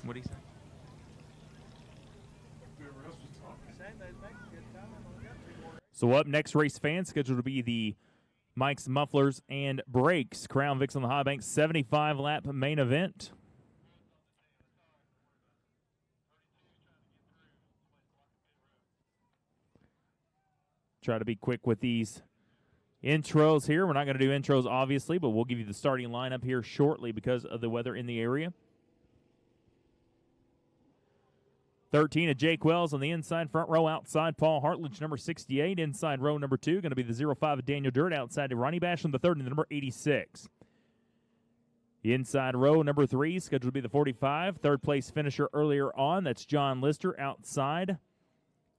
What did he say? So up next, race fans, scheduled to be the Mike's Mufflers and Brakes Crown Vics on the High Bank 75-lap main event. Try to be quick with these intros here. We're not going to do intros, obviously, but we'll give you the starting lineup here shortly because of the weather in the area. 13 of Jake Wells on the inside, front row outside. Paul Hartledge, number 68. Inside row number 2, going to be the 05 of Daniel Durrett. Outside to Ronnie Basham, the third, and the number 86. Inside row number 3, scheduled to be the 45. Third place finisher earlier on, that's John Lister. Outside,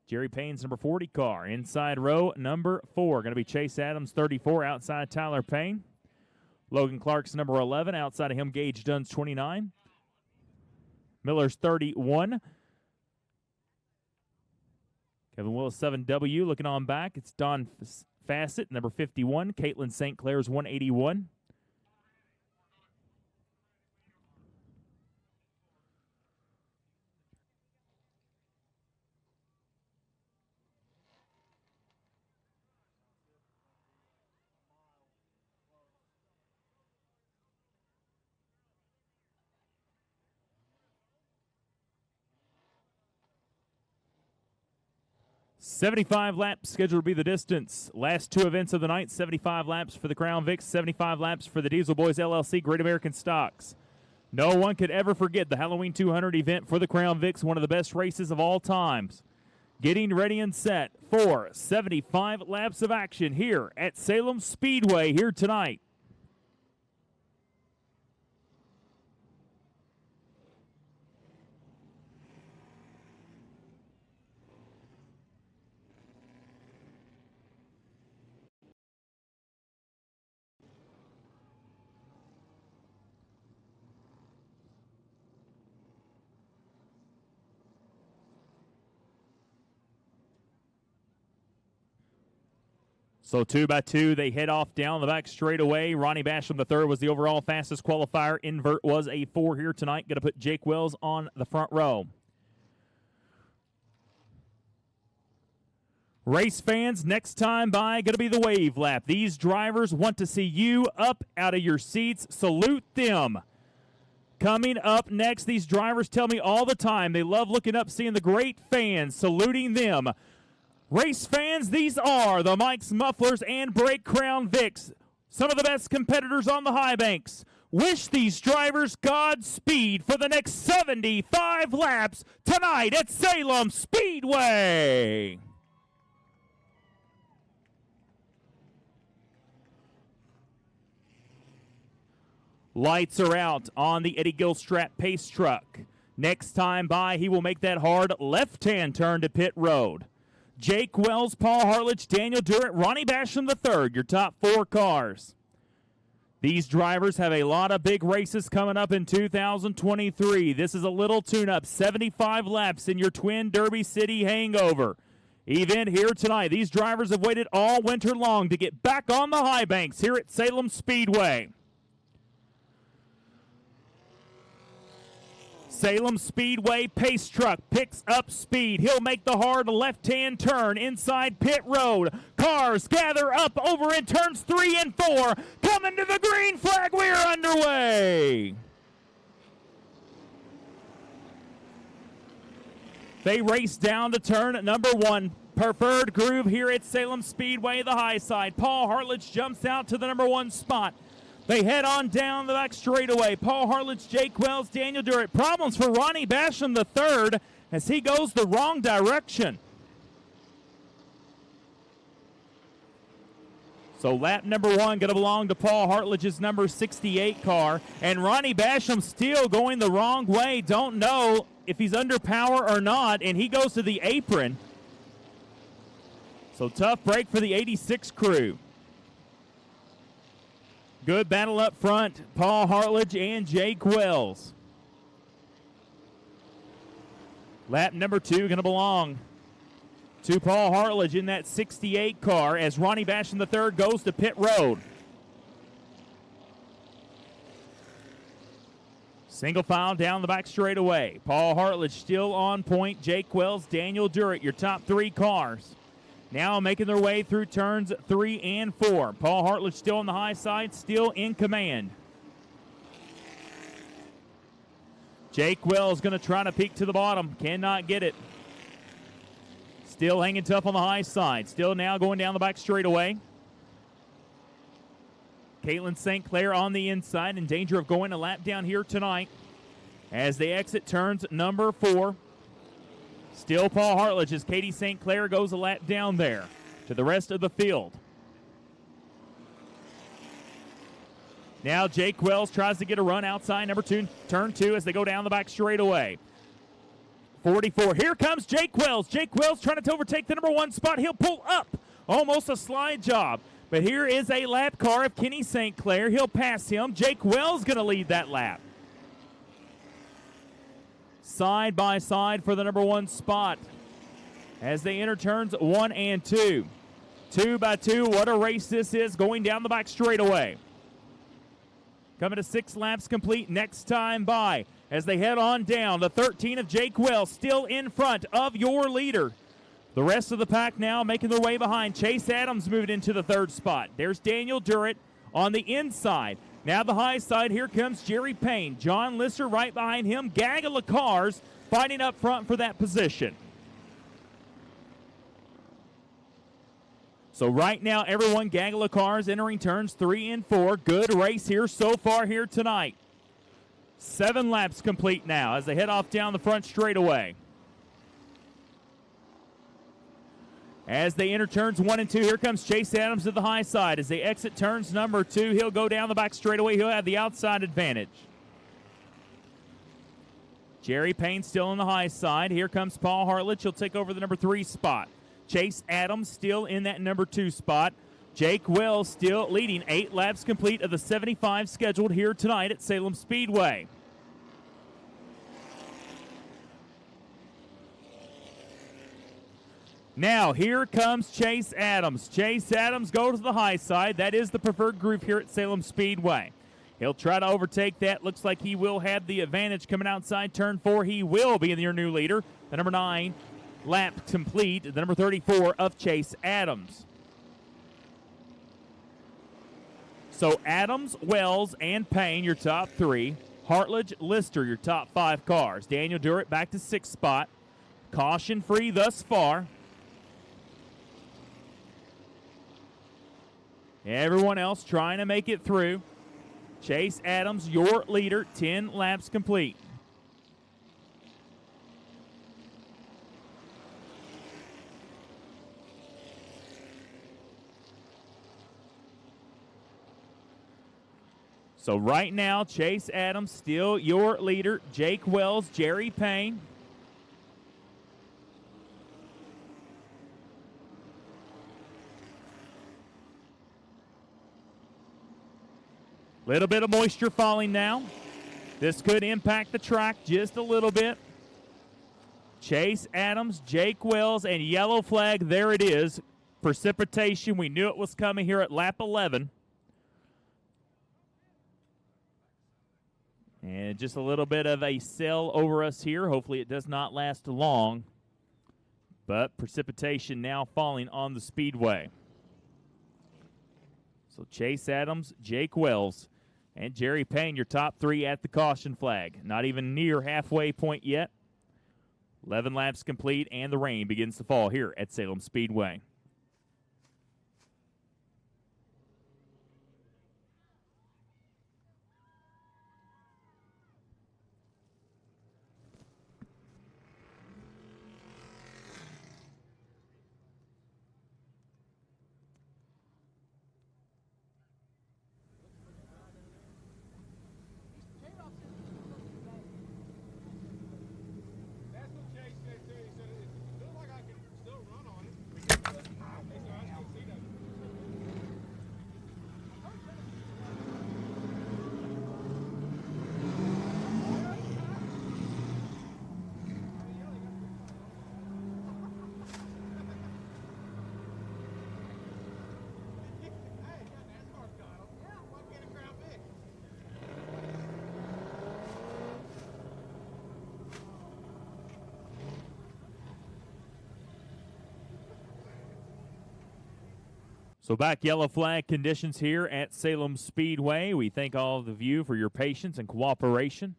Jerry Payne's number 40 car. Inside row number 4, going to be Chase Adams, 34. Outside, Tyler Payne. Logan Clark's number 11. Outside of him, Gage Dunn's 29. Miller's 31. Kevin Willis, 7W. Looking on back, it's Don Fassett, number 51. Caitlin St. Clair's 181. $75 laps scheduled to be the distance. Last 2 events of the night, 75 laps for the Crown Vics, 75 laps for the Diesel Boys LLC Great American Stocks. No one could ever forget the Halloween 200 event for the Crown Vics, one of the best races of all times. Getting ready and set for 75 laps of action here at Salem Speedway here tonight. So 2 by 2, they head off down the back straightaway. Ronnie Basham III was the overall fastest qualifier. Invert was a 4 here tonight. Going to put Jake Wells on the front row. Race fans, next time by, going to be the wave lap. These drivers want to see you up out of your seats. Salute them. Coming up next, these drivers tell me all the time they love looking up, seeing the great fans, saluting them. Race fans, these are the Mike's Mufflers and Brake Crown Vics, some of the best competitors on the high banks. Wish these drivers Godspeed for the next 75 laps tonight at Salem Speedway. Lights are out on the Eddie Gilstrap pace truck. Next time by, he will make that hard left-hand turn to pit road. Jake Wells, Paul Hartledge, Daniel Durrett, Ronnie Basham III, your top 4 cars. These drivers have a lot of big races coming up in 2023. This is a little tune-up, 75 laps in your Twin Derby City Hangover event here tonight. These drivers have waited all winter long to get back on the high banks here at Salem Speedway. Salem Speedway pace truck picks up speed. He'll make the hard left-hand turn inside pit road. Cars gather up over in turns 3 and 4. Coming to the green flag. We're underway. They race down to turn number 1. Preferred groove here at Salem Speedway, the high side. Paul Hartledge jumps out to the number 1 spot. They head on down the back straightaway. Paul Hartledge, Jake Wells, Daniel Durrett. Problems for Ronnie Basham III as he goes the wrong direction. So lap number 1 going to belong to Paul Hartledge's number 68 car. And Ronnie Basham still going the wrong way. Don't know if he's under power or not. And he goes to the apron. So tough break for the 86 crew. Good battle up front, Paul Hartledge and Jake Wells. Lap number 2 going to belong to Paul Hartledge in that 68 car as Ronnie Basham III goes to pit road. Single file down the back straightaway. Paul Hartledge still on point. Jake Wells, Daniel Durrett, your top 3 cars. Now making their way through turns 3 and 4. Paul Hartledge still on the high side, still in command. Jake Wells going to try to peek to the bottom. Cannot get it. Still hanging tough on the high side. Still now going down the back straightaway. Caitlin St. Clair on the inside, in danger of going a lap down here tonight as they exit turns number 4. Still Paul Hartledge as Katie St. Clair goes a lap down there to the rest of the field. Now Jake Wells tries to get a run outside number 2, turn 2 as they go down the back straightaway. 44. Here comes Jake Wells. Jake Wells trying to overtake the number 1 spot. He'll pull up. Almost a slide job. But here is a lap car of Kenny St. Clair. He'll pass him. Jake Wells going to lead that lap. Side by side for the number 1 spot as they enter turns 1 and 2. 2 by 2. What a race this is going down the back straightaway. Coming to 6 laps complete next time by as they head on down. The 13 of Jake Wells still in front of your leader. The rest of the pack now making their way behind. Chase Adams moving into the 3rd spot. There's Daniel Durrett on the inside. Now the high side, here comes Jerry Payne. John Lisser right behind him. Gaggle of cars fighting up front for that position. So right now, everyone, gaggle of cars entering turns 3 and 4. Good race here so far here tonight. 7 laps complete now as they head off down the front straightaway. As they enter turns 1 and 2, here comes Chase Adams to the high side. As they exit turns number 2, he'll go down the back straightaway. He'll have the outside advantage. Jerry Payne still on the high side. Here comes Paul Hartledge. He'll take over the number 3 spot. Chase Adams still in that number 2 spot. Jake Wells still leading. 8 laps complete of the 75 scheduled here tonight at Salem Speedway. Now, here comes Chase Adams. Chase Adams goes to the high side. That is the preferred groove here at Salem Speedway. He'll try to overtake that. Looks like he will have the advantage coming outside turn 4. He will be your new leader. The number 9 lap complete. The number 34 of Chase Adams. So Adams, Wells, and Payne, your top 3. Hartledge, Lister, your top 5 cars. Daniel Durrett back to 6th spot. Caution free thus far. Everyone else trying to make it through. Chase Adams, your leader, 10 laps complete. So right now, Chase Adams still your leader. Jake Wells, Jerry Payne. Little bit of moisture falling now. This could impact the track just a little bit. Chase Adams, Jake Wells, and yellow flag. There it is. Precipitation. We knew it was coming here at lap 11. And just a little bit of a cell over us here. Hopefully it does not last long. But precipitation now falling on the speedway. So Chase Adams, Jake Wells, and Jerry Payne, your top 3 at the caution flag. Not even near halfway point yet. 11 laps complete, and the rain begins to fall here at Salem Speedway. So back yellow flag conditions here at Salem Speedway. We thank all of you for your patience and cooperation.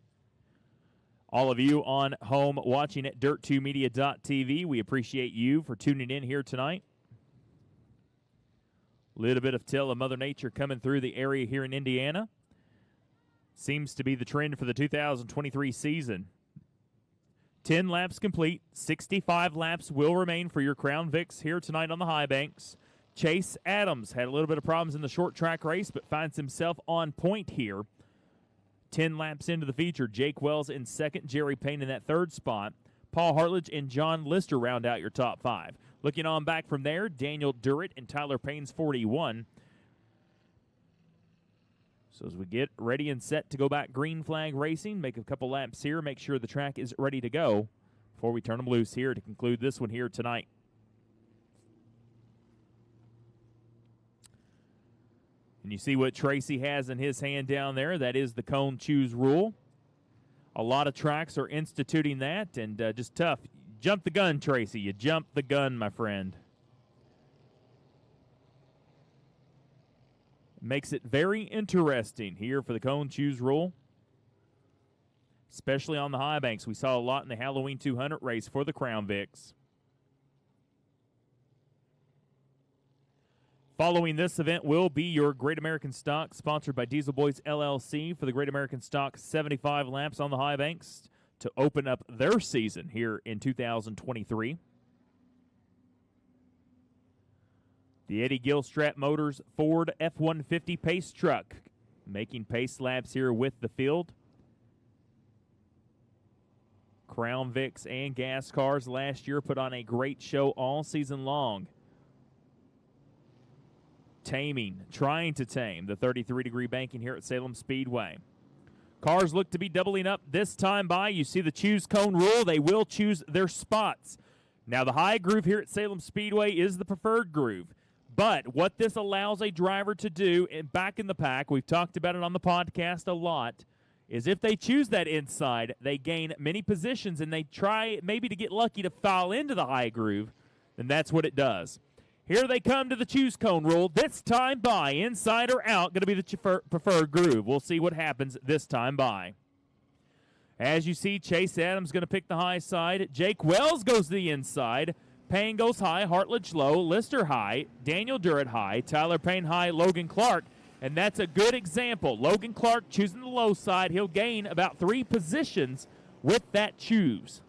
All of you on home watching at dirt2media.tv, we appreciate you for tuning in here tonight. A little bit of tale of Mother Nature coming through the area here in Indiana. Seems to be the trend for the 2023 season. 10 laps complete. 65 laps will remain for your Crown Vics here tonight on the high banks. Chase Adams had a little bit of problems in the short track race, but finds himself on point here. 10 laps into the feature, Jake Wells in second, Jerry Payne in that third spot. Paul Hartledge and John Lister round out your top 5. Looking on back from there, Daniel Durrett and Tyler Payne's 41. So as we get ready and set to go back green flag racing, make a couple laps here, make sure the track is ready to go before we turn them loose here to conclude this one here tonight. And you see what Tracy has in his hand down there. That is the cone choose rule. A lot of tracks are instituting that, and just tough. Jump the gun, Tracy. You jumped the gun, my friend. Makes it very interesting here for the cone choose rule, especially on the high banks. We saw a lot in the Halloween 200 race for the Crown Vics. Following this event will be your Great American Stock, sponsored by Diesel Boys LLC, for the Great American Stock 75 laps on the high banks to open up their season here in 2023. The Eddie Gilstrap Motors Ford F-150 pace truck making pace laps here with the field. Crown Vics and gas cars last year put on a great show all season long. Trying to tame the 33-degree banking here at Salem Speedway. Cars look to be doubling up this time by. You see the choose cone rule. They will choose their spots. Now, the high groove here at Salem Speedway is the preferred groove. But what this allows a driver to do, and back in the pack, we've talked about it on the podcast a lot, is if they choose that inside, they gain many positions, and they try maybe to get lucky to foul into the high groove, then that's what it does. Here they come to the choose cone rule. This time by, inside or out, going to be the preferred groove. We'll see what happens this time by. As you see, Chase Adams going to pick the high side. Jake Wells goes to the inside. Payne goes high, Hartledge low, Lister high, Daniel Durrett high, Tyler Payne high, Logan Clark. And that's a good example. Logan Clark choosing the low side. He'll gain about 3 positions with that choose.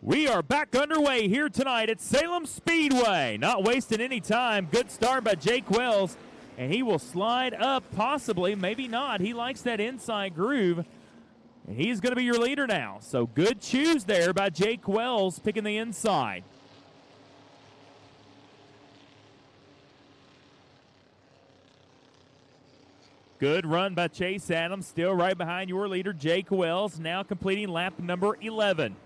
We are back underway here tonight at Salem Speedway. Not wasting any time. Good start by Jake Wells, and he will slide up possibly, maybe not. He likes that inside groove, and he's going to be your leader now. So good choose there by Jake Wells picking the inside. Good run by Chase Adams, still right behind your leader, Jake Wells, now completing lap number 11.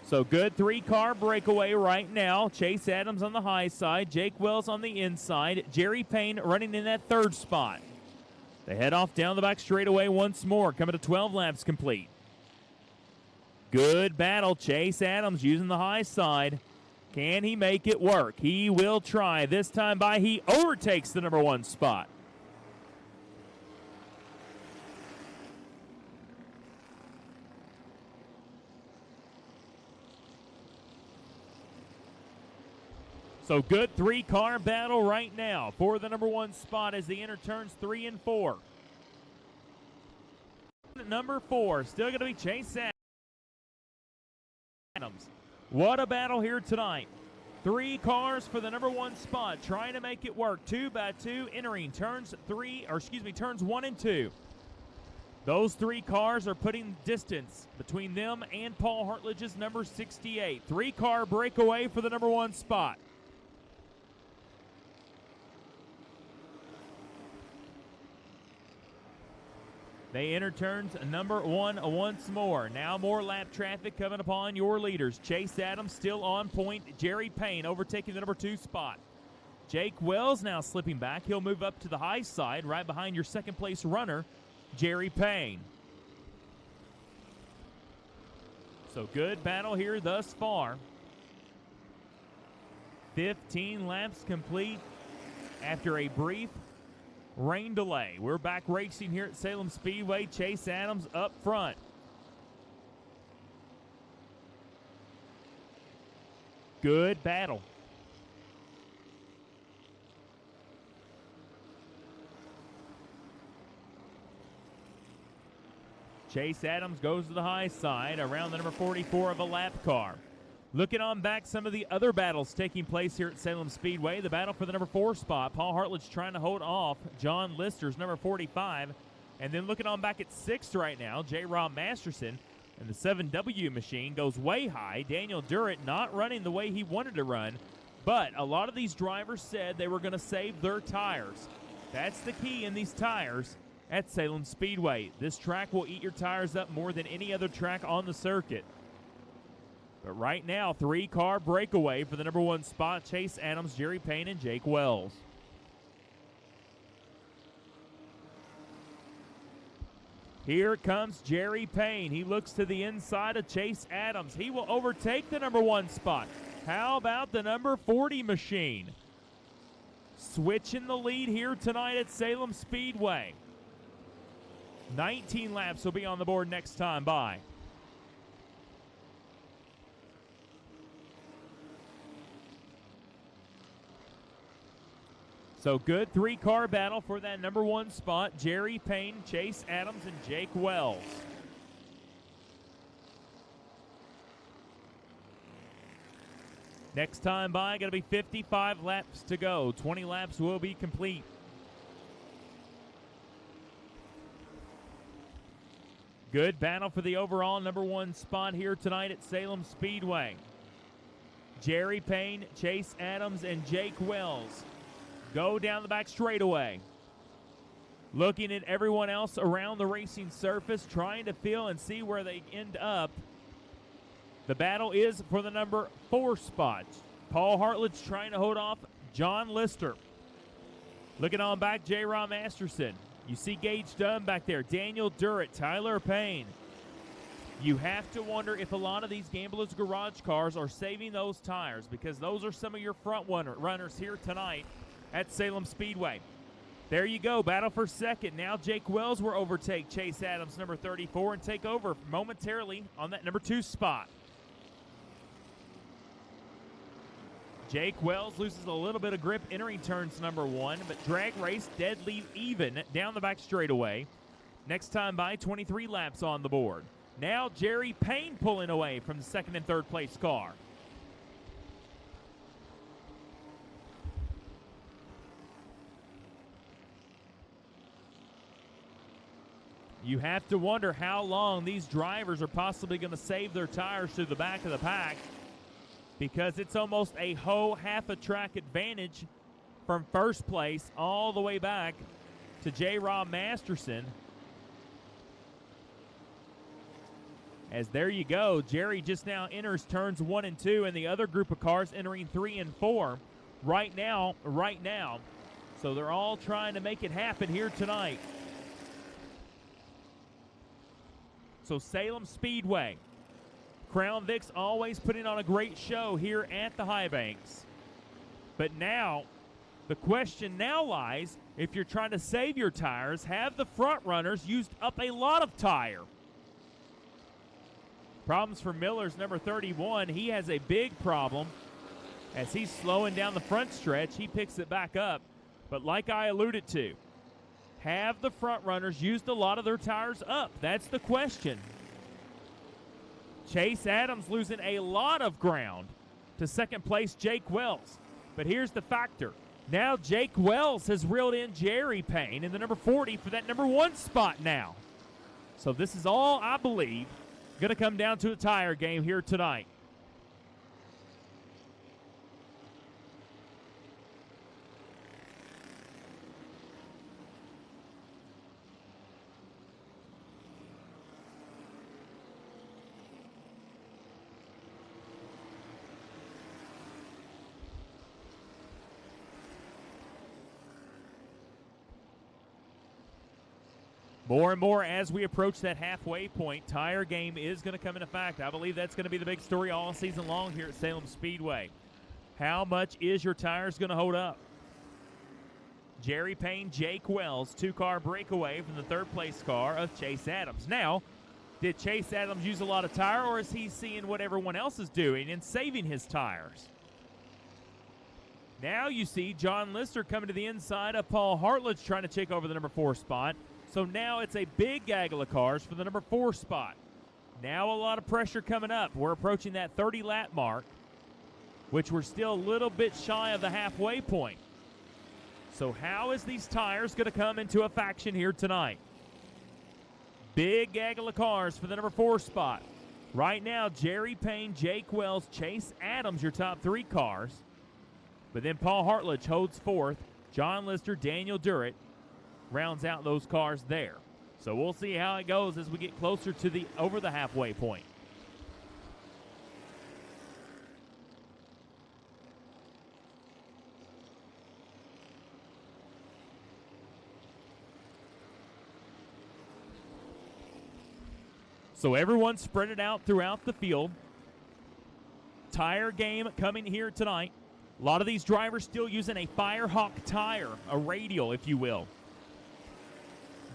So good 3-car breakaway right now. Chase Adams on the high side, Jake Wells on the inside, Jerry Payne running in that third spot. They head off down the back straightaway once more, coming to 12 laps complete. Good battle. Chase Adams using the high side. Can he make it work? He will try. This time by, he overtakes the number 1 spot. So good 3-car battle right now for the number 1 spot as they enter turns 3 and 4. Number 4, still going to be Chase Adams. What a battle here tonight. 3 cars for the number 1 spot, trying to make it work. 2 by 2, entering turns 1 and 2. Those 3 cars are putting distance between them and Paul Hartledge's number 68. 3-car breakaway for the number 1 spot. They enter turns number 1 once more. Now more lap traffic coming upon your leaders. Chase Adams still on point. Jerry Payne overtaking the number 2 spot. Jake Wells now slipping back. He'll move up to the high side right behind your second place runner, Jerry Payne. So good battle here thus far. 15 laps complete after a brief rain delay. We're back racing here at Salem Speedway. Chase Adams up front. Good battle. Chase Adams goes to the high side around the number 44 of a lap car. Looking on back, some of the other battles taking place here at Salem Speedway. The battle for the number 4 spot. Paul Hartledge trying to hold off John Lister's number 45. And then looking on back at 6th right now, J. Rob Masterson. And the 7W machine goes way high. Daniel Durrett not running the way he wanted to run. But a lot of these drivers said they were going to save their tires. That's the key in these tires at Salem Speedway. This track will eat your tires up more than any other track on the circuit. But right now, 3-car breakaway for the number 1 spot. Chase Adams, Jerry Payne, and Jake Wells. Here comes Jerry Payne. He looks to the inside of Chase Adams. He will overtake the number 1 spot. How about the number 40 machine? Switching the lead here tonight at Salem Speedway. 19 laps will be on the board next time by. So good 3-car battle for that number 1 spot. Jerry Payne, Chase Adams, and Jake Wells. Next time by, going to be 55 laps to go. 20 laps will be complete. Good battle for the overall number 1 spot here tonight at Salem Speedway. Jerry Payne, Chase Adams, and Jake Wells go down the back straightaway. Looking at everyone else around the racing surface, trying to feel and see where they end up. The battle is for the number 4 spot. Paul Hartledge trying to hold off John Lister. Looking on back, J. Rob Masterson. You see Gage Dunn back there, Daniel Durrett, Tyler Payne. You have to wonder if a lot of these Gamblers Garage cars are saving those tires, because those are some of your front runners here tonight at Salem Speedway. There you go, battle for second. Now Jake Wells will overtake Chase Adams, number 34, and take over momentarily on that number 2 spot. Jake Wells loses a little bit of grip entering turns number 1, but drag race deadly even down the back straightaway. Next time by, 23 laps on the board. Now Jerry Payne pulling away from the 2nd and 3rd place car. You have to wonder how long these drivers are possibly going to save their tires through the back of the pack, because it's almost a whole half a track advantage from first place all the way back to J. Rob Masterson. As there you go, Jerry just now enters turns 1 and 2, and the other group of cars entering 3 and 4 right now. So they're all trying to make it happen here tonight. So Salem Speedway, Crown Vics always putting on a great show here at the High Banks. But now, the question now lies, if you're trying to save your tires, have the front runners used up a lot of tire? Problems for Miller's number 31. He has a big problem as he's slowing down the front stretch. He picks it back up. But like I alluded to, have the front runners used a lot of their tires up? That's the question. Chase Adams losing a lot of ground to 2nd place Jake Wells. But here's the factor. Now Jake Wells has reeled in Jerry Payne in the number 40 for that number 1 spot now. So this is all, I believe, going to come down to a tire game here tonight. More and more as we approach that halfway point, tire game is going to come into fact. I believe that's going to be the big story all season long here at Salem Speedway. How much is your tires going to hold up? Jerry Payne, Jake Wells, two-car breakaway from the third-place car of Chase Adams. Now, did Chase Adams use a lot of tire, or is he seeing what everyone else is doing and saving his tires? Now you see John Lister coming to the inside of Paul Hartledge trying to take over the number 4 spot. So now it's a big gaggle of cars for the number 4 spot. Now a lot of pressure coming up. We're approaching that 30-lap mark, which we're still a little bit shy of the halfway point. So how is these tires going to come into a faction here tonight? Big gaggle of cars for the number 4 spot. Right now, Jerry Payne, Jake Wells, Chase Adams, your top 3 cars. But then Paul Hartledge holds 4th. John Lister, Daniel Durrett rounds out those cars there. So we'll see how it goes as we get closer to over the halfway point. So everyone's spread it out throughout the field. Tire game coming here tonight. A lot of these drivers still using a Firehawk tire, a radial, if you will.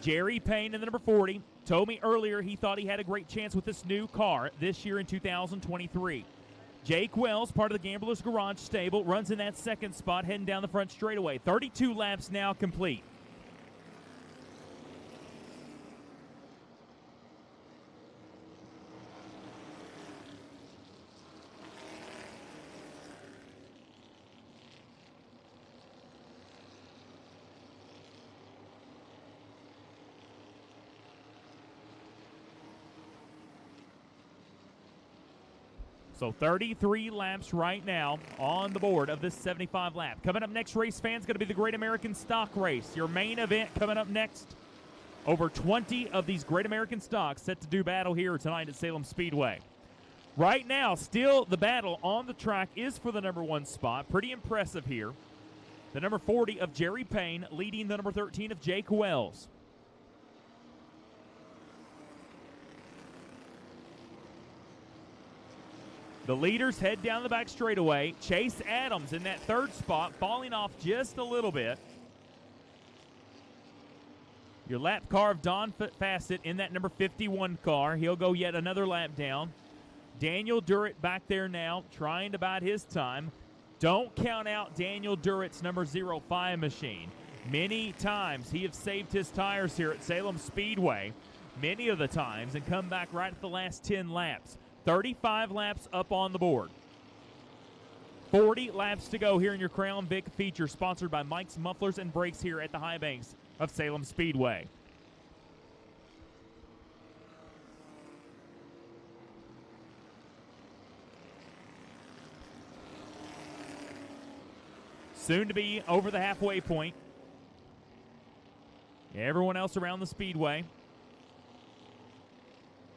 Jerry Payne in the number 40 told me earlier he thought he had a great chance with this new car this year in 2023. Jake Wells, part of the Gamblers Garage stable, runs in that 2nd spot heading down the front straightaway. 32 laps now complete. So 33 laps right now on the board of this 75 lap. Coming up next, race fans, going to be the Great American Stock Race. Your main event coming up next. Over 20 of these Great American Stocks set to do battle here tonight at Salem Speedway. Right now, still the battle on the track is for the number 1 spot. Pretty impressive here. The number 40 of Jerry Payne leading the number 13 of Jake Wells. The leaders head down the back straightaway. Chase Adams in that 3rd spot, falling off just a little bit. Your lap car of Don Fassett in that number 51 car. He'll go yet another lap down. Daniel Durrett back there now, trying to bide his time. Don't count out Daniel Durrett's number 05 machine. Many times he has saved his tires here at Salem Speedway, many of the times, and come back right at the last 10 laps. 35 laps up on the board. 40 laps to go here in your Crown Vic feature, sponsored by Mike's Mufflers and Brakes here at the High Banks of Salem Speedway. Soon to be over the halfway point. Everyone else around the speedway.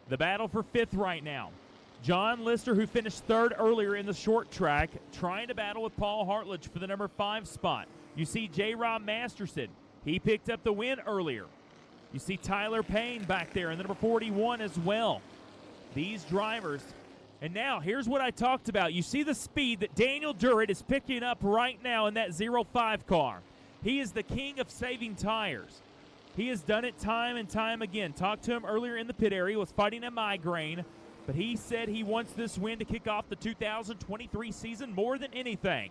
The battle for 5th right now. John Lister, who finished 3rd earlier in the short track, trying to battle with Paul Hartledge for the number 5 spot. You see J-Rob Masterson. He picked up the win earlier. You see Tyler Payne back there in the number 41 as well. These drivers. And now, here's what I talked about. You see the speed that Daniel Durrett is picking up right now in that 05 car. He is the king of saving tires. He has done it time and time again. Talked to him earlier in the pit area. Was fighting a migraine. But he said he wants this win to kick off the 2023 season more than anything.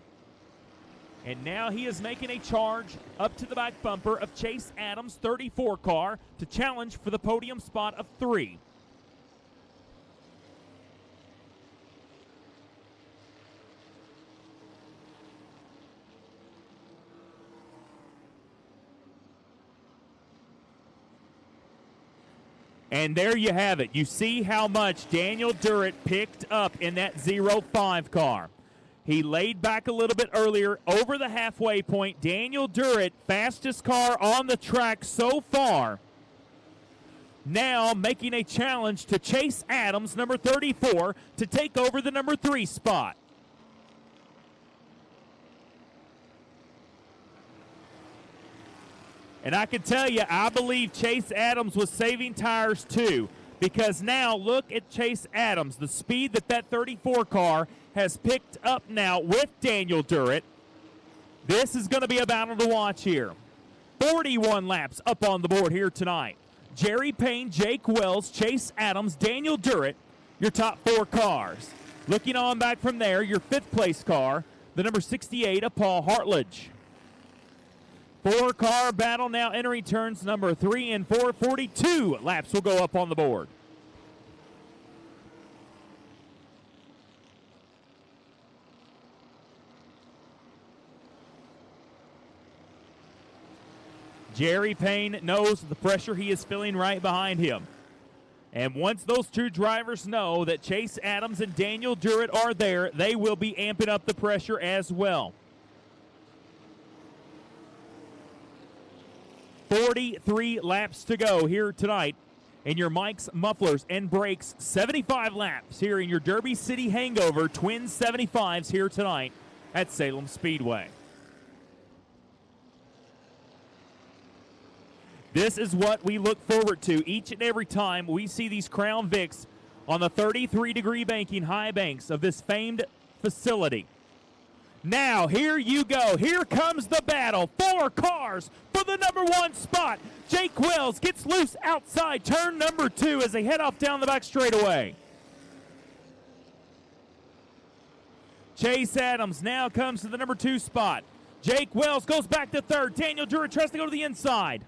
And now he is making a charge up to the back bumper of Chase Adams' 34 car to challenge for the podium spot of 3. And there you have it. You see how much Daniel Durrett picked up in that 05 car. He laid back a little bit earlier over the halfway point. Daniel Durrett, fastest car on the track so far. Now making a challenge to Chase Adams, number 34, to take over the number 3 spot. And I can tell you, I believe Chase Adams was saving tires too, because now look at Chase Adams, the speed that 34 car has picked up now with Daniel Durrett. This is going to be a battle to watch here. 41 laps up on the board here tonight. Jerry Payne, Jake Wells, Chase Adams, Daniel Durrett, your top 4 cars. Looking on back from there, your 5th place car, the number 68 of Paul Hartledge. 4-car battle now entering turns number 3 and 4. 42 laps will go up on the board. Jerry Payne knows the pressure he is feeling right behind him. And once those two drivers know that Chase Adams and Daniel Durrett are there, they will be amping up the pressure as well. 43 laps to go here tonight in your mics, mufflers, and brakes. 75 laps here in your Derby City Hangover Twin 75s here tonight at Salem Speedway. This is what we look forward to each and every time we see these Crown Vics on the 33-degree banking high banks of this famed facility. Now, here you go. Here comes the battle. 4 cars for the number 1 spot. Jake Wells gets loose outside turn number 2 as they head off down the back straightaway. Chase Adams now comes to the number 2 spot. Jake Wells goes back to 3rd. Daniel Durrett tries to go to the inside.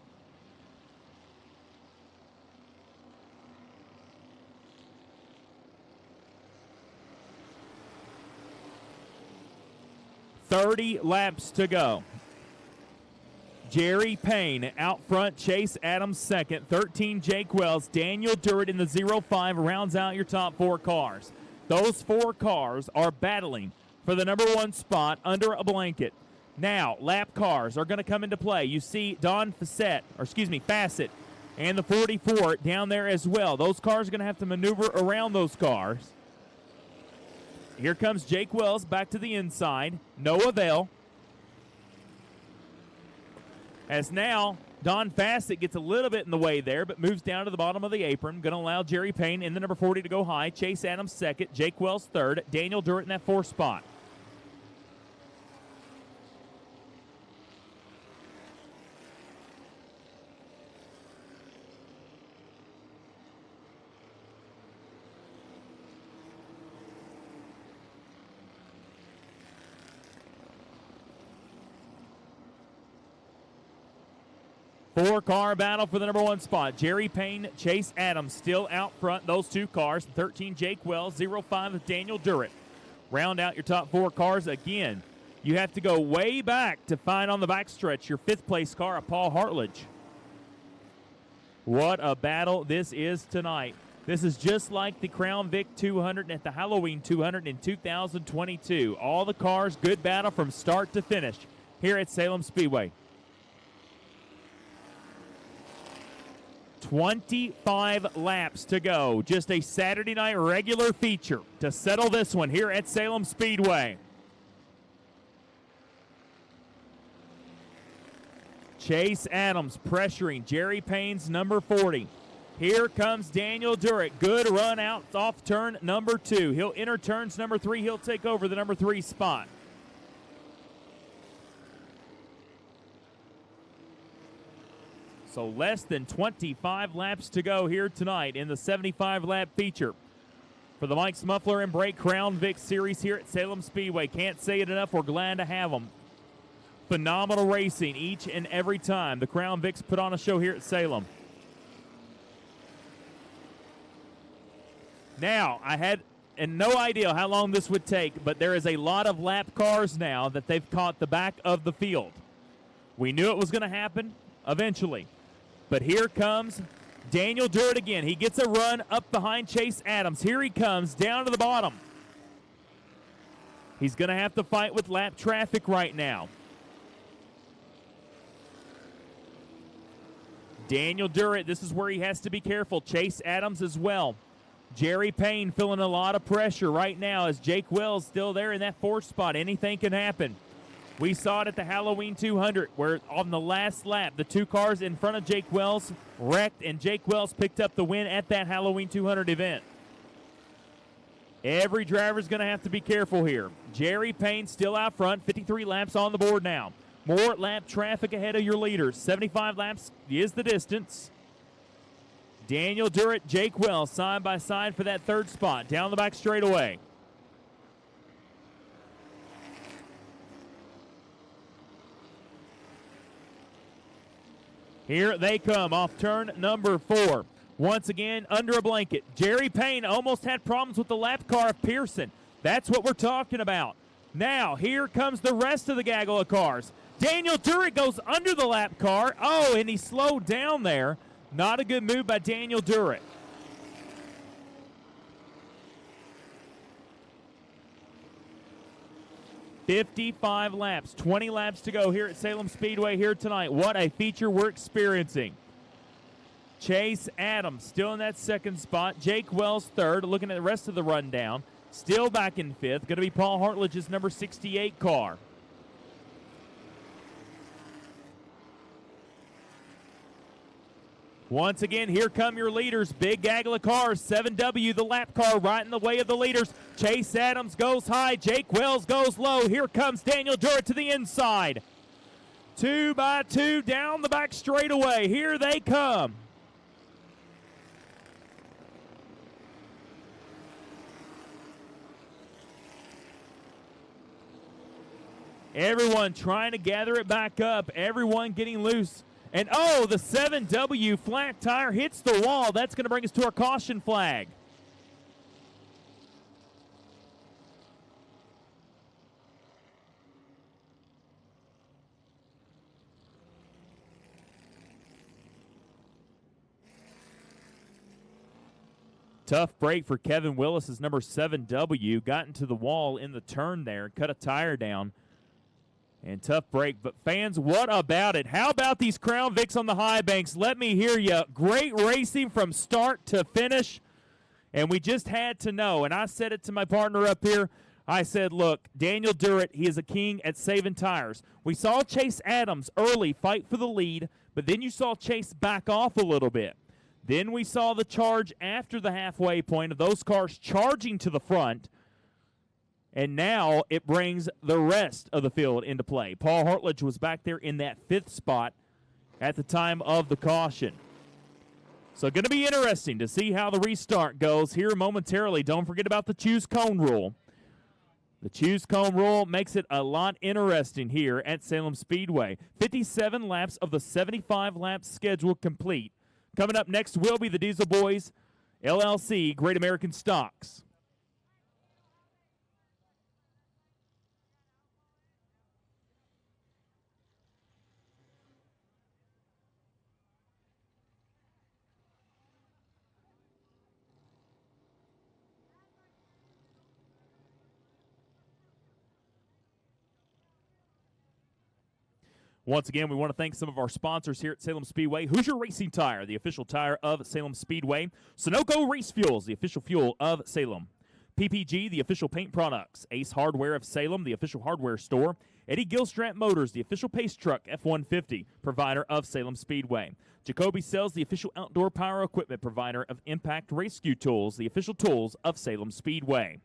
.30 laps to go. Jerry Payne out front, Chase Adams second, 13 Jake Wells, Daniel Durrett in the 05 rounds out your top 4 cars. Those 4 cars are battling for the number 1 spot under a blanket. Now, lap cars are going to come into play. You see Fassett and the 44 down there as well. Those cars are going to have to maneuver around those cars. Here comes Jake Wells back to the inside. No avail. As now, Don Fassett gets a little bit in the way there, but moves down to the bottom of the apron. Going to allow Jerry Payne in the number 40 to go high. Chase Adams second. Jake Wells third. Daniel Durrett in that 4th spot. Four-car battle for the number 1 spot. Jerry Payne, Chase Adams still out front. Those 2 cars. 13 Jake Wells, 05 with Daniel Durrett. Round out your top 4 cars. Again, you have to go way back to find on the backstretch your 5th place car of Paul Hartledge. What a battle this is tonight. This is just like the Crown Vic 200 at the Halloween 200 in 2022. All the cars, good battle from start to finish here at Salem Speedway. 25 laps to go. Just a Saturday night regular feature to settle this one here at Salem Speedway. Chase Adams pressuring Jerry Payne's number 40. Here comes Daniel Durrett. Good run out off turn number 2. He'll enter turns number 3. He'll take over the number 3 spot. So less than 25 laps to go here tonight in the 75-lap feature for the Mike's Muffler and Brake Crown Vic Series here at Salem Speedway. Can't say it enough. We're glad to have them. Phenomenal racing each and every time the Crown Vics put on a show here at Salem. Now, I had no idea how long this would take, but there is a lot of lap cars now that they've caught the back of the field. We knew it was going to happen eventually. But here comes Daniel Durrett again. He gets a run up behind Chase Adams. Here he comes down to the bottom. He's going to have to fight with lap traffic right now. Daniel Durrett, this is where he has to be careful. Chase Adams as well. Jerry Payne feeling a lot of pressure right now as Jake Wells still there in that 4th spot. Anything can happen. We saw it at the Halloween 200 where on the last lap, the two cars in front of Jake Wells wrecked, and Jake Wells picked up the win at that Halloween 200 event. Every driver's going to have to be careful here. Jerry Payne still out front, 53 laps on the board now. More lap traffic ahead of your leaders. 75 laps is the distance. Daniel Durrett, Jake Wells, side by side for that third spot. Down the back straightaway. Here they come off turn number 4. Once again, under a blanket. Jerry Payne almost had problems with the lap car of Pearson. That's what we're talking about. Now, here comes the rest of the gaggle of cars. Daniel Durrett goes under the lap car. Oh, and he slowed down there. Not a good move by Daniel Durrett. "55 laps, 20 laps to go here at Salem Speedway here tonight. What a feature we're experiencing. Chase Adams still in that second spot. Jake Wells third. Looking at the rest of the rundown. Still back in fifth. Going to be Paul Hartledge's number 68 car. Once again, here come your leaders. Big gaggle of cars. 7W, the lap car, right in the way of the leaders. Chase Adams goes high. Jake Wells goes low. Here comes Daniel Durrett to the inside. 2 by 2 down the back straightaway. Here they come. Everyone trying to gather it back up. Everyone getting loose. And, oh, the 7W flat tire hits the wall. That's going to bring us to our caution flag. Tough break for Kevin Willis's number 7W. Got into the wall in the turn there. Cut a tire down. And tough break. But fans, what about it? How about these Crown Vics on the high banks? Let me hear you. Great racing from start to finish. And we just had to know. And I said it to my partner up here. I said, look, Daniel Durrett, he is a king at saving tires. We saw Chase Adams early fight for the lead, but then you saw Chase back off a little bit. Then we saw the charge after the halfway point of those cars charging to the front. And now it brings the rest of the field into play. Paul Hartledge was back there in that fifth spot at the time of the caution. So going to be interesting to see how the restart goes here momentarily. Don't forget about the choose cone rule. The choose cone rule makes it a lot interesting here at Salem Speedway. 57 laps of the 75-lap schedule complete. Coming up next will be the Diesel Boys LLC Great American Stocks. Once again, we want to thank some of our sponsors here at Salem Speedway. Hoosier Racing Tire, the official tire of Salem Speedway. Sunoco Race Fuels, the official fuel of Salem. PPG, the official paint products. Ace Hardware of Salem, the official hardware store. Eddie Gilstrap Motors, the official pace truck F-150 provider of Salem Speedway. Jacoby Sells, the official outdoor power equipment provider of Impact Rescue Tools, the official tools of Salem Speedway.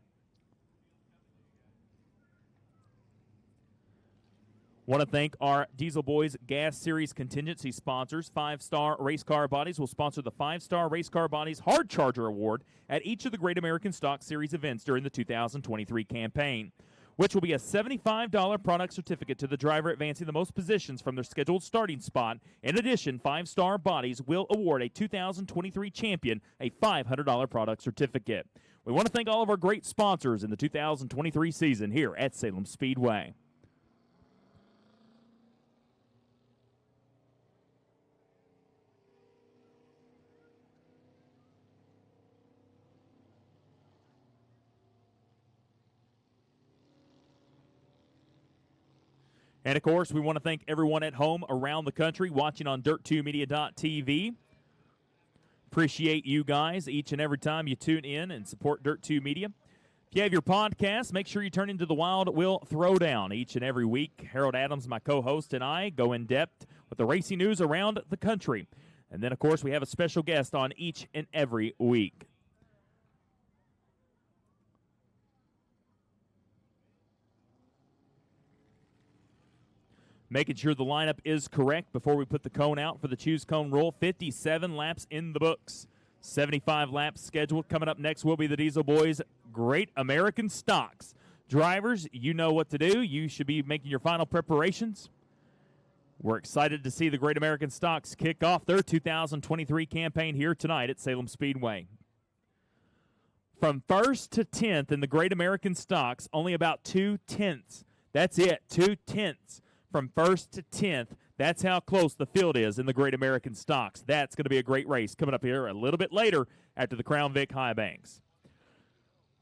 Want to thank our Diesel Boys Gas Series contingency sponsors. 5-Star Race Car Bodies will sponsor the 5-Star Race Car Bodies Hard Charger Award at each of the Great American Stock Series events during the 2023 campaign, which will be a $75 product certificate to the driver advancing the most positions from their scheduled starting spot. In addition, 5-Star Bodies will award a 2023 champion a $500 product certificate. We want to thank all of our great sponsors in the 2023 season here at Salem Speedway. And, of course, we want to thank everyone at home around the country watching on Dirt2Media.tv. Appreciate you guys each and every time you tune in and support Dirt2 Media. If you have your podcast, make sure you turn into the Wild Will Throwdown. Each and every week, Harold Adams, my co-host, and I go in depth with the racing news around the country. And then, of course, we have a special guest on each and every week. Making sure the lineup is correct before we put the cone out for the choose cone roll. 57 laps in the books. 75 laps scheduled. Coming up next will be the Diesel Boys Great American Stocks. Drivers, you know what to do. You should be making your final preparations. We're excited to see the Great American Stocks kick off their 2023 campaign here tonight at Salem Speedway. From 1st to 10th in the Great American Stocks, only about 2/10. That's it, 2/10. From 1st to 10th, that's how close the field is in the Great American Stocks. That's going to be a great race coming up here a little bit later after the Crown Vic High Banks.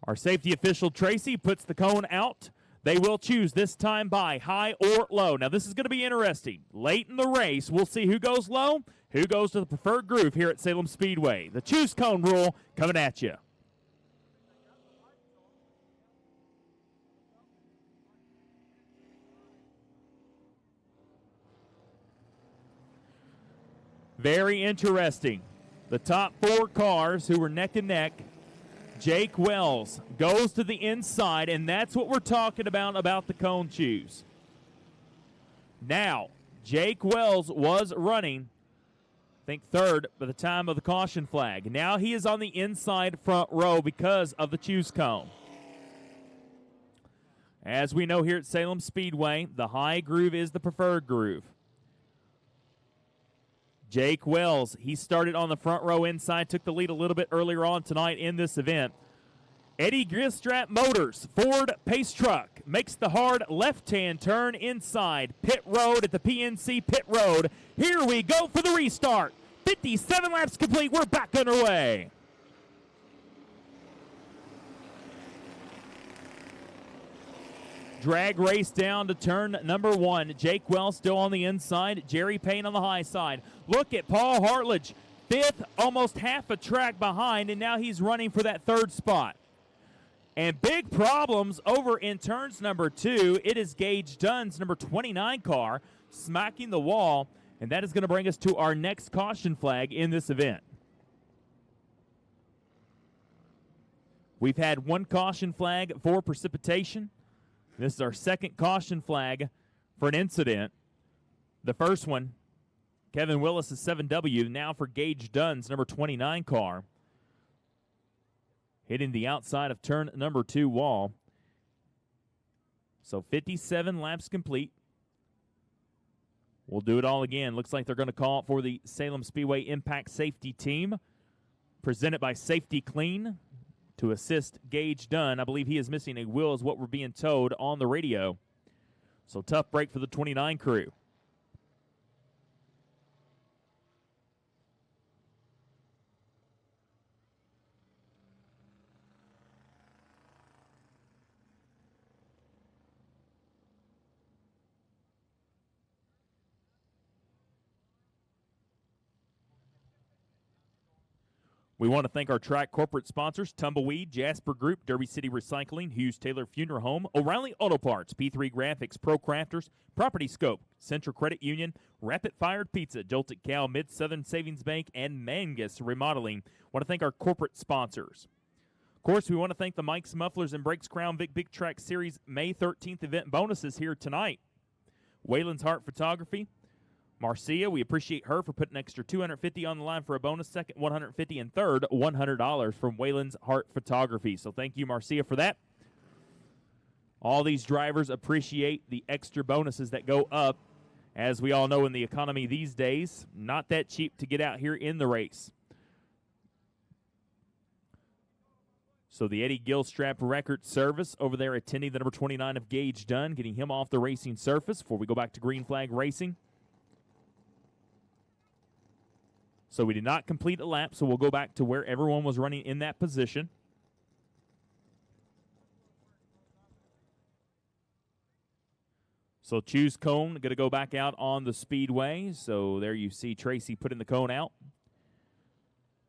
Our safety official, Tracy, puts the cone out. They will choose this time by high or low. Now, this is going to be interesting. Late in the race, we'll see who goes low, who goes to the preferred groove here at Salem Speedway. The choose cone rule coming at you. Very interesting. The top 4 cars who were neck and neck. Jake Wells goes to the inside, and that's what we're talking about the cone choose. Now, Jake Wells was running, I think, third by the time of the caution flag. Now he is on the inside front row because of the choose cone. As we know here at Salem Speedway, the high groove is the preferred groove. Jake Wells, he started on the front row inside, took the lead a little bit earlier on tonight in this event. Eddie Gilstrap Motors, Ford Pace Truck, makes the hard left-hand turn inside pit road at the PNC pit road. Here we go for the restart. 57 laps complete. We're back underway. Drag race down to turn number 1. Jake Wells still on the inside. Jerry Payne on the high side. Look at Paul Hartledge, 5th, almost half a track behind, and now he's running for that 3rd spot. And big problems over in turns number 2. It is Gage Dunn's number 29 car smacking the wall, and that is going to bring us to our next caution flag in this event. We've had 1 caution flag for precipitation. This is our 2nd caution flag for an incident. The first one, Kevin Willis' 7W, now for Gage Dunn's number 29 car. Hitting the outside of turn number 2 wall. So 57 laps complete. We'll do it all again. Looks like they're going to call for the Salem Speedway Impact Safety Team, presented by Safety Clean, to assist Gage Dunn. I believe he is missing a wheel is what we're being told on the radio. So tough break for the 29 crew. We want to thank our track corporate sponsors, Tumbleweed, Jasper Group, Derby City Recycling, Hughes Taylor Funeral Home, O'Reilly Auto Parts, P3 Graphics, Pro Crafters, Property Scope, Central Credit Union, Rapid Fired Pizza, Jolted Cow, Mid-Southern Savings Bank, and Mangus Remodeling. Want to thank our corporate sponsors. Of course, we want to thank the Mike's Mufflers and Brakes Crown Vic Big Track Series May 13th event bonuses here tonight. Wayland's Heart Photography, Marcia, we appreciate her for putting an extra $250 on the line for a bonus, second $150, and third $100 from Wayland's Heart Photography. So thank you, Marcia, for that. All these drivers appreciate the extra bonuses that go up. As we all know, in the economy these days, not that cheap to get out here in the race. So the Eddie Gilstrap Record Service over there attending the number 29 of Gage Dunn, getting him off the racing surface before we go back to green flag racing. So we did not complete a lap, so we'll go back to where everyone was running in that position. So choose cone, going to go back out on the speedway. So there you see Tracy putting the cone out.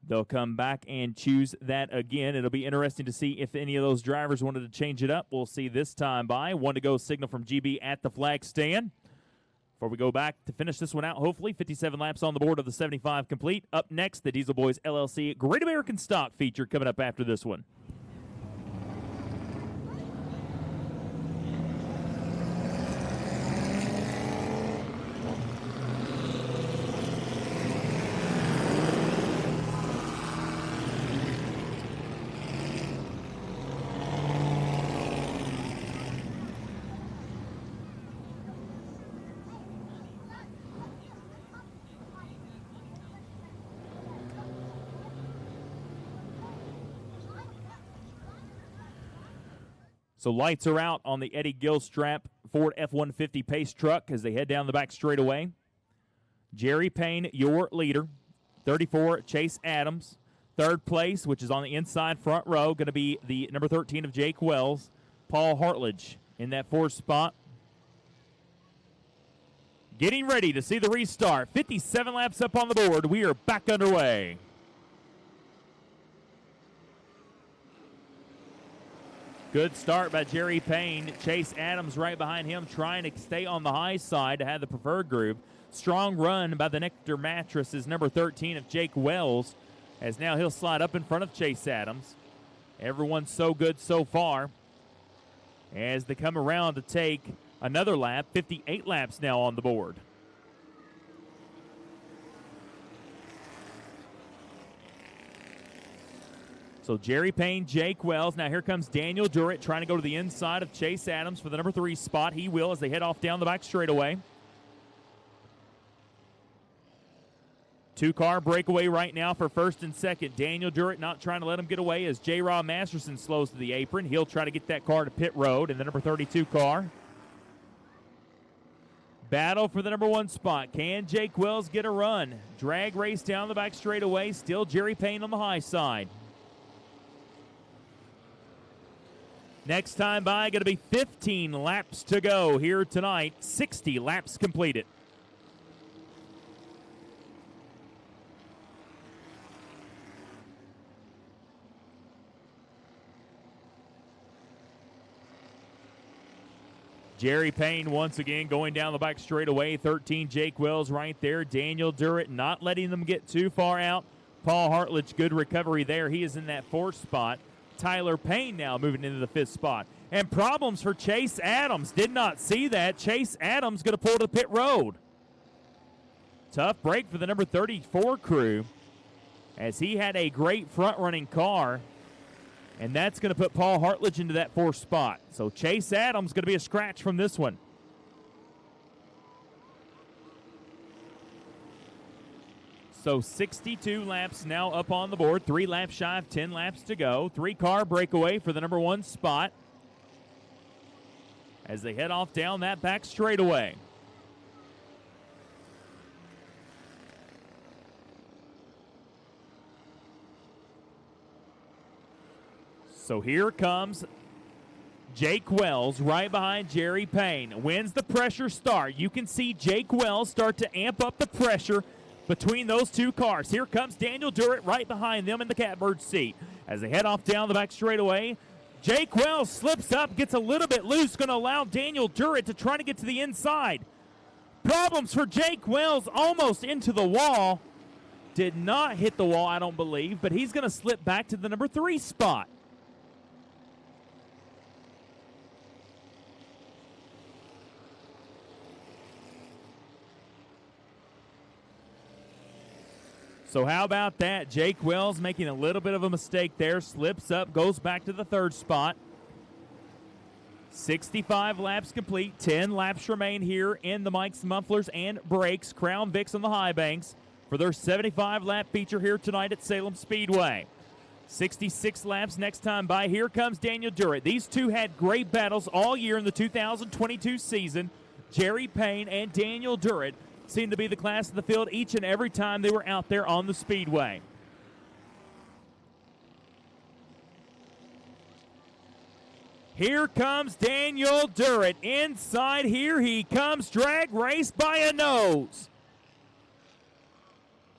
They'll come back and choose that again. It'll be interesting to see if any of those drivers wanted to change it up. We'll see this time by. 1 to go signal from GB at the flag stand. Before we go back to finish this one out, hopefully, 57 laps on the board of the 75 complete. Up next, the Diesel Boys LLC Great American Stock feature coming up after this one. So lights are out on the Eddie Gilstrap Ford F-150 pace truck as they head down the back straightaway. Jerry Payne, your leader. 34, Chase Adams. Third place, which is on the inside front row, going to be the number 13 of Jake Wells. Paul Hartledge in that fourth spot. Getting ready to see the restart. 57 laps up on the board. We are back underway. Good start by Jerry Payne. Chase Adams right behind him, trying to stay on the high side to have the preferred groove. Strong run by the Nectar Mattresses, number 13 of Jake Wells, as now he'll slide up in front of Chase Adams. Everyone's so good so far as they come around to take another lap. 58 laps now on the board. So Jerry Payne, Jake Wells. Now here comes Daniel Durrett trying to go to the inside of Chase Adams for the number 3 spot. He will as they head off down the back straightaway. 2-car breakaway right now for first and second. Daniel Durrett not trying to let him get away as J. Rob Masterson slows to the apron. He'll try to get that car to pit road in the number 32 car. Battle for the number 1 spot. Can Jake Wells get a run? Drag race down the back straightaway. Still Jerry Payne on the high side. Next time by, going to be 15 laps to go here tonight. 60 laps completed. Jerry Payne once again going down the back straightaway. 13 Jake Wells right there. Daniel Durrett not letting them get too far out. Paul Hartledge, good recovery there. He is in that 4th spot. Tyler Payne now moving into the 5th spot. And problems for Chase Adams. Did not see that. Chase Adams going to pull to the pit road. Tough break for the number 34 crew as he had a great front-running car. And that's going to put Paul Hartledge into that 4th spot. So Chase Adams going to be a scratch from this one. So 62 laps now up on the board. 3 laps shy of 10 laps to go. 3-car breakaway for the number 1 spot as they head off down that back straightaway. So here comes Jake Wells right behind Jerry Payne. Wins the pressure start. You can see Jake Wells start to amp up the pressure between those 2 cars. Here comes Daniel Durrett right behind them in the catbird seat. As they head off down the back straightaway, Jake Wells slips up, gets a little bit loose, going to allow Daniel Durrett to try to get to the inside. Problems for Jake Wells, almost into the wall. Did not hit the wall, I don't believe, but he's going to slip back to the number 3 spot. So how about that? Jake Wells making a little bit of a mistake there. Slips up, goes back to the 3rd spot. 65 laps complete. 10 laps remain here in the Mike's Mufflers and Brakes. Crown Vics on the high banks for their 75-lap feature here tonight at Salem Speedway. 66 laps next time by. Here comes Daniel Durrett. These two had great battles all year in the 2022 season. Jerry Payne and Daniel Durrett seemed to be the class of the field each and every time they were out there on the speedway. Here comes Daniel Durrett. Inside, here he comes. Drag race by a nose.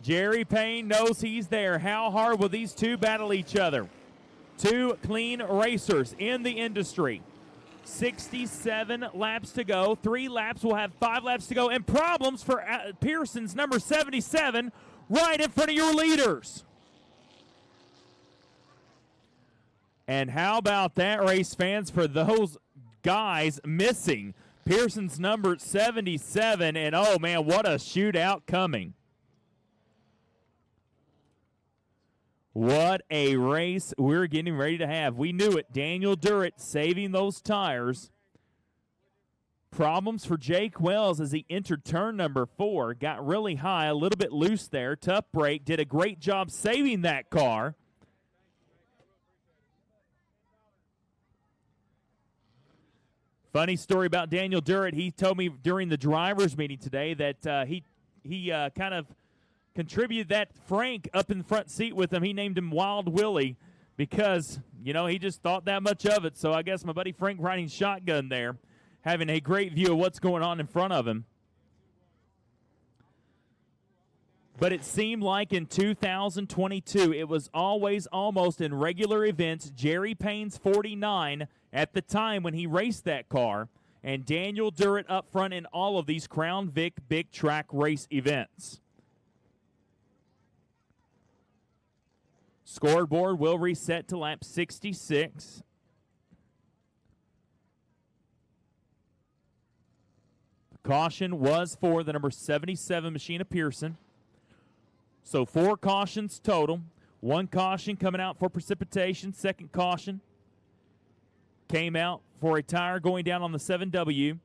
Jerry Payne knows he's there. How hard will these two battle each other? Two clean racers in the industry. 67 laps to go. 3 laps. We'll have 5 laps to go. And problems for Pearson's number 77 right in front of your leaders. And how about that, race fans, for those guys missing Pearson's number 77. And, oh, man, what a shootout coming. What a race we're getting ready to have. We knew it. Daniel Durrett saving those tires. Problems for Jake Wells as he entered turn number 4. Got really high, a little bit loose there. Tough break. Did a great job saving that car. Funny story about Daniel Durrett. He told me during the drivers' meeting today that he kind of contributed that Frank up in the front seat with him. He named him Wild Willie because, you know, he just thought that much of it. So I guess my buddy Frank riding shotgun there, having a great view of what's going on in front of him. But it seemed like in 2022, it was always almost in regular events, Jerry Payne's 49 at the time when he raced that car, and Daniel Durrett up front in all of these Crown Vic big track race events. Scoreboard will reset to lap 66. The caution was for the number 77 Machina Pearson. So 4 cautions total. 1 caution coming out for precipitation. 2nd caution came out for a tire going down on the 7W.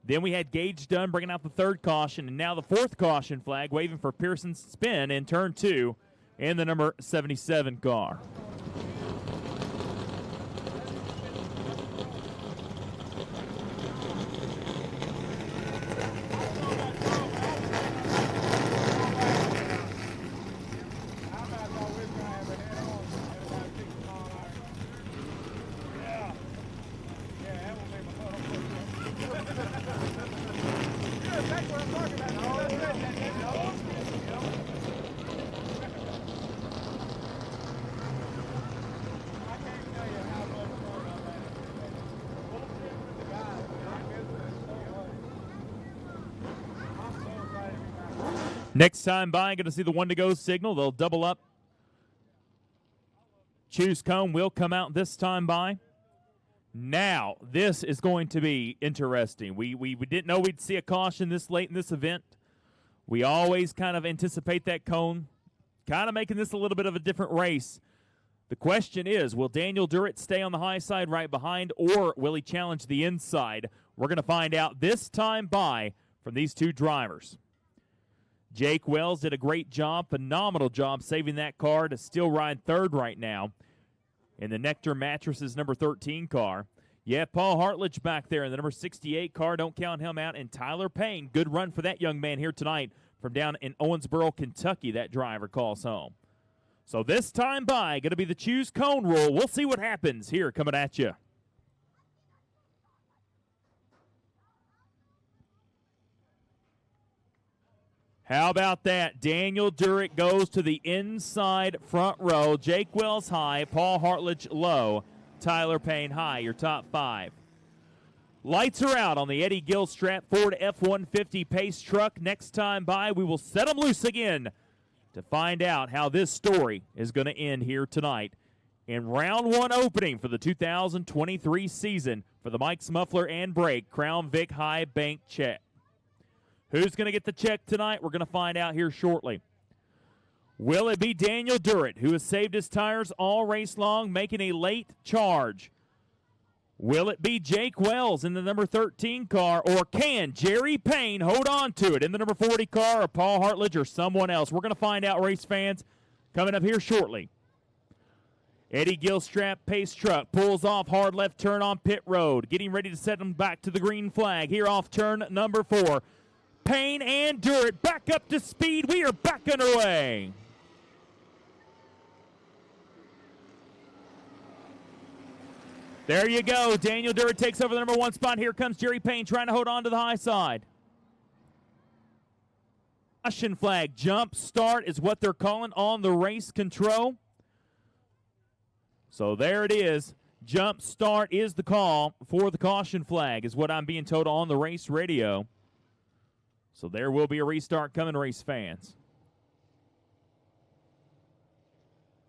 Then we had Gage Dunn bringing out the 3rd caution. And now the 4th caution flag waving for Pearson's spin in turn 2 in the number 77 car. Next time by, going to see the 1-to-go signal. They'll double up. Choose cone will come out this time by. Now, this is going to be interesting. We didn't know we'd see a caution this late in this event. We always kind of anticipate that cone, kind of making this a little bit of a different race. The question is, will Daniel Durrett stay on the high side right behind, or will he challenge the inside? We're going to find out this time by from these two drivers. Jake Wells did a great job, phenomenal job saving that car to still ride 3rd right now in the Nectar Mattresses number 13 car. Yeah, Paul Hartledge back there in the number 68 car. Don't count him out. And Tyler Payne, good run for that young man here tonight from down in Owensboro, Kentucky. That driver calls home. So this time by, going to be the choose cone rule. We'll see what happens here coming at you. How about that? Daniel Durrett goes to the inside front row. Jake Wells high, Paul Hartledge low, Tyler Payne high, your top 5. Lights are out on the Eddie Gilstrap Ford F-150 Pace truck. Next time by, we will set them loose again to find out how this story is going to end here tonight in round 1 opening for the 2023 season for the Mike's Muffler and Brake Crown Vic High Bank check. Who's going to get the check tonight? We're going to find out here shortly. Will it be Daniel Durrett, who has saved his tires all race long, making a late charge? Will it be Jake Wells in the number 13 car, or can Jerry Payne hold on to it in the number 40 car, or Paul Hartledge, or someone else? We're going to find out, race fans, coming up here shortly. Eddie Gilstrap Pace truck pulls off hard left turn on pit road, getting ready to set them back to the green flag here off turn number 4. Payne and Durrett back up to speed. We are back underway. There you go. Daniel Durrett takes over the number 1 spot. Here comes Jerry Payne trying to hold on to the high side. caution flag. Jump start is what they're calling on the race control. So there it is. Jump start is the call for the caution flag, is what I'm being told on the race radio. So there will be a restart coming, race fans.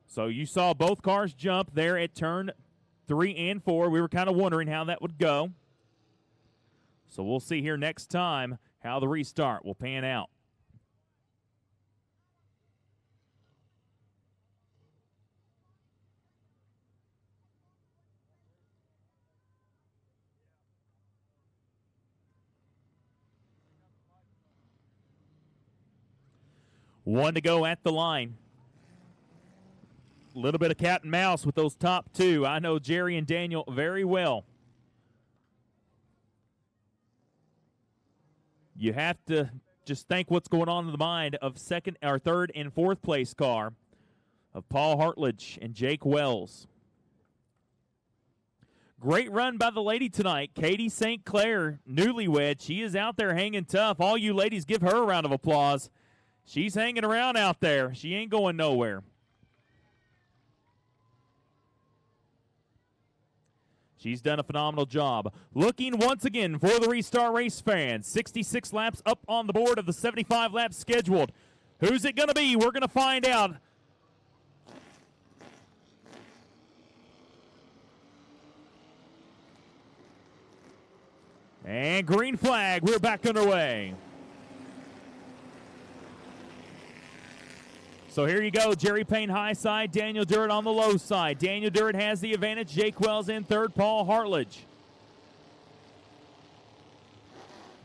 So you saw both cars jump there at turn 3 and 4. We were kind of wondering how that would go. So we'll see here next time how the restart will pan out. One to go at the line. A little bit of cat and mouse with those top two. I know Jerry and Daniel very well. You have to just think what's going on in the mind of second or third and fourth place car of Paul Hartledge and Jake Wells. Great run by the lady tonight, Katie St. Clair, newlywed. She is out there hanging tough. All you ladies, give her a round of applause. She's hanging around out there. She ain't going nowhere. She's done a phenomenal job. Looking once again for the restart, race fans. 66 laps up on the board of the 75 laps scheduled. Who's it going to be? We're going to find out. And green flag. We're back underway. So here you go, Jerry Payne high side, Daniel Durrett on the low side. Daniel Durrett has the advantage, Jake Wells in third, Paul Hartledge.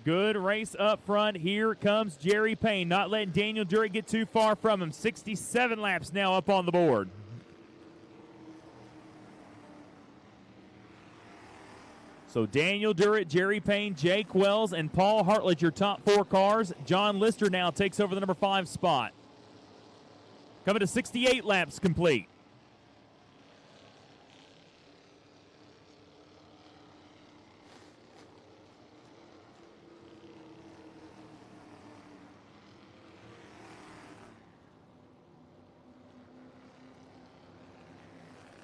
Good race up front. Here comes Jerry Payne, not letting Daniel Durrett get too far from him. 67 laps now up on the board. So Daniel Durrett, Jerry Payne, Jake Wells, and Paul Hartledge, your top 4 cars. John Lister now takes over the number 5 spot. Coming to 68 laps complete.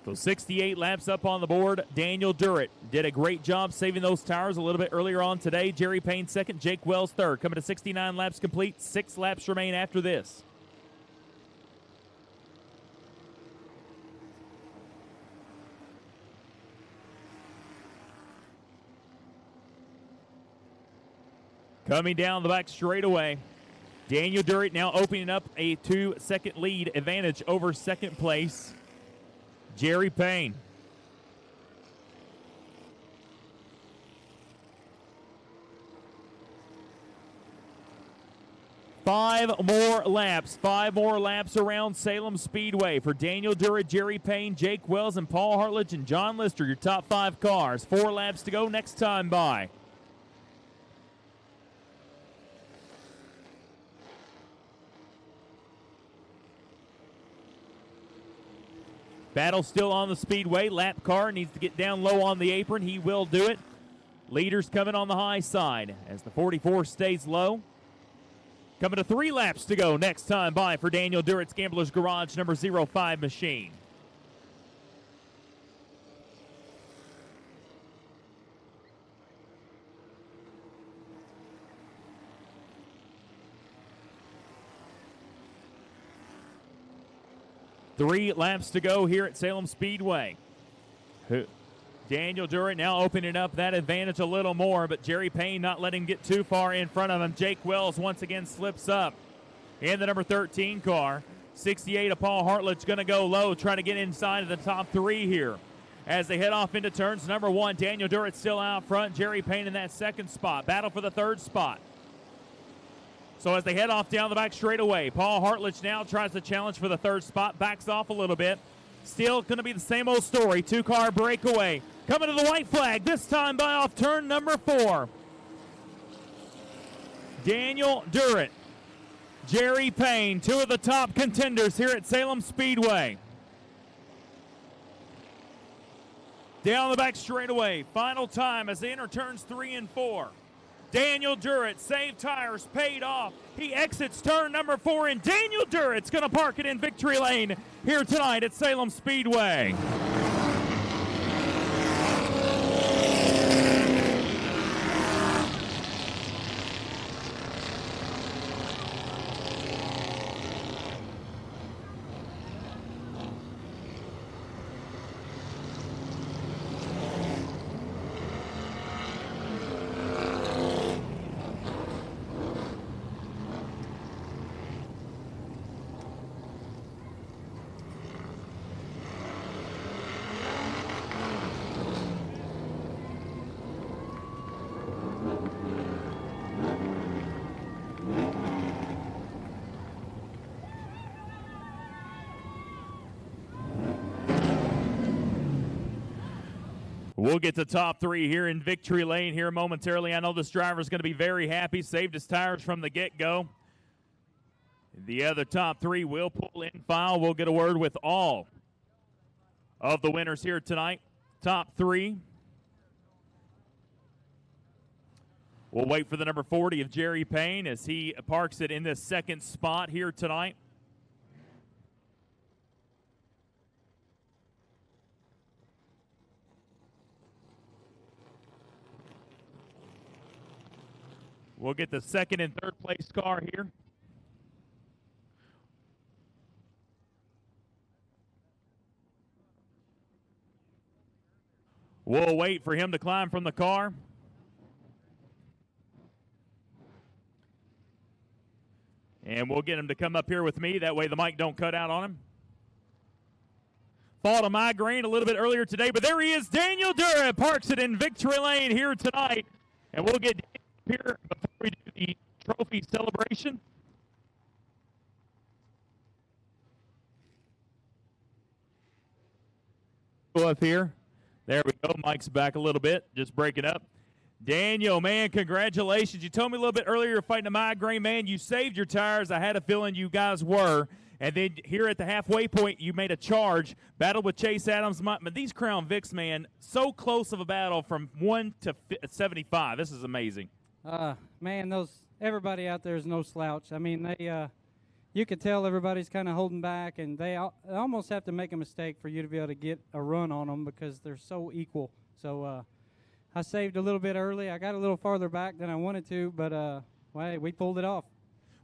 So 68 laps up on the board. Daniel Durrett did a great job saving those tires a little bit earlier on today. Jerry Payne second, Jake Wells third. Coming to 69 laps complete. 6 laps remain after this. Coming down the back straightaway, Daniel Durrett now opening up a 2-second lead advantage over second place, Jerry Payne. Five more laps around Salem Speedway for Daniel Durrett, Jerry Payne, Jake Wells, and Paul Hartledge and John Lister, your top 5 cars. 4 laps to go next time by. Battle still on the speedway. Lap car needs to get down low on the apron. He will do it. Leaders coming on the high side as the 44 stays low. Coming to 3 laps to go next time by for Daniel Durrett's Gambler's Garage number 05 machine. Three laps to go here at Salem Speedway. Daniel Durrett now opening up that advantage a little more, but Jerry Payne not letting him get too far in front of him. Jake Wells once again slips up in the number 13 car. 68 of Paul Hartledge going to go low, trying to get inside of the top 3 here. As they head off into turns number 1, Daniel Durrett still out front. Jerry Payne in that 2nd spot. Battle for the 3rd spot. So as they head off down the back straightaway, Paul Hartledge now tries to challenge for the 3rd spot, backs off a little bit. Still going to be the same old story, 2-car breakaway. Coming to the white flag, this time by off turn number 4. Daniel Durrett, Jerry Payne, 2 of the top contenders here at Salem Speedway. Down the back straightaway, final time as they enter turns 3 and 4. Daniel Durrett saved tires, paid off. He exits turn number 4, and Daniel Durrett's going to park it in victory lane here tonight at Salem Speedway. We'll get to top 3 here in victory lane here momentarily. I know this driver is going to be very happy. Saved his tires from the get-go. The other top 3 will pull in file. We'll get a word with all of the winners here tonight. Top 3. We'll wait for the number 40 of Jerry Payne as he parks it in this second spot here tonight. We'll get the second and third place car here. We'll wait for him to climb from the car. And we'll get him to come up here with me. That way the mic don't cut out on him. Fought a migraine a little bit earlier today, but there he is. Daniel Durrett parks it in victory lane here tonight. And we'll get here before we do the trophy celebration. Go up here. There we go. Mike's back a little bit. Just break it up. Daniel, man, congratulations. You told me a little bit earlier you're fighting a migraine, man. You saved your tires. I had a feeling you guys were. And then here at the halfway point, you made a charge, battled with Chase Adams. But these Crown Vics, man, so close of a battle from 1 to 75. This is amazing. Man, everybody out there is no slouch. I mean, you could tell everybody's kind of holding back, and they almost have to make a mistake for you to be able to get a run on them because they're so equal. So I saved a little bit early. I got a little farther back than I wanted to, but well, we pulled it off.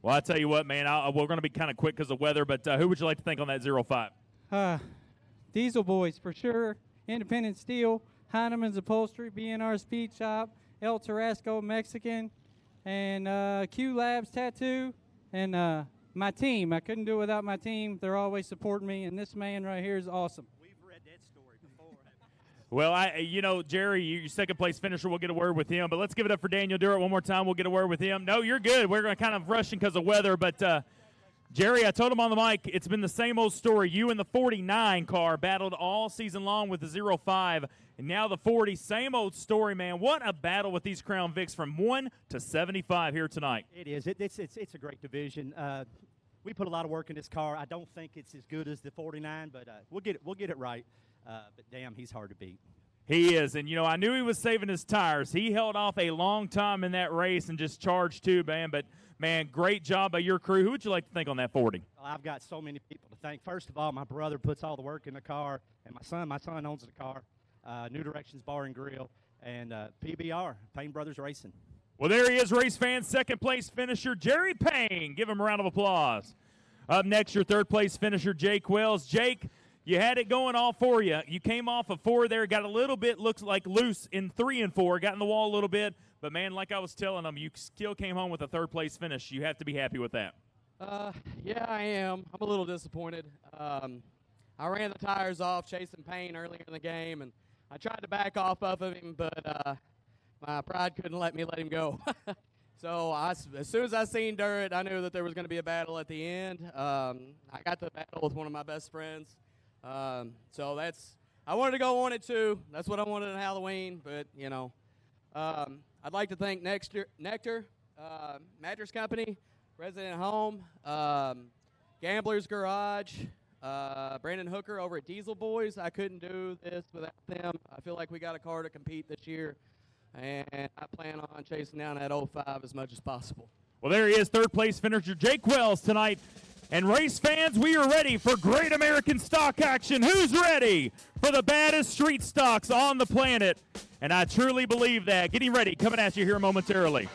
Well, I tell you what, man, we're going to be kind of quick because of weather, but who would you like to thank on that 05? Diesel Boys for sure, Independent Steel, Heineman's Upholstery, B&R Speed Shop, El Tarasco Mexican, and Q Labs Tattoo, and my team. I couldn't do it without my team. They're always supporting me, and this man right here is awesome. We've read that story before. Well, Jerry, your second place finisher, we'll get a word with him, but let's give it up for Daniel Durrett one more time. We'll get a word with him. No, you're good. We're going to kind of rushing because of weather, but Jerry, I told him on the mic, it's been the same old story. You and the 49 car battled all season long with the 05, and now the 40, same old story, man. What a battle with these Crown Vics from 1 to 75 here tonight. It is. It's a great division. We put a lot of work in this car. I don't think it's as good as the 49, but we'll get it right. But damn, he's hard to beat. He is, and I knew he was saving his tires. He held off a long time in that race and just charged too, man. But man, great job by your crew. Who would you like to thank on that 40? Well, I've got so many people to thank. First of all, my brother puts all the work in the car, and my son owns the car. New Directions Bar and Grill, and PBR, Payne Brothers Racing. Well, there he is, race fans. Second place finisher, Jerry Payne. Give him a round of applause. Up next, your third place finisher, Jake Wells. Jake, you had it going all for you. You came off of 4 there, got a little bit, looks like loose in 3 and 4, got in the wall a little bit. But, man, like I was telling them, you still came home with a third place finish. You have to be happy with that. Yeah, I am. I'm a little disappointed. I ran the tires off chasing Payne earlier in the game, and I tried to back off of him, but my pride couldn't let me let him go. So as soon as I seen Durrett, I knew that there was going to be a battle at the end. I got to battle with one of my best friends. So I wanted to go 1-2. That's what I wanted on Halloween, but, I'd like to thank Nectar, Mattress Company, Resident Home, Gambler's Garage, Brandon Hooker over at Diesel Boys. I couldn't do this without them. I feel like we got a car to compete this year. and I plan on chasing down that 05 as much as possible. Well, there he is, third place finisher Jake Wells tonight. And race fans, we are ready for great American stock action. Who's ready for the baddest street stocks on the planet? And I truly believe that. Getting ready, coming at you here momentarily.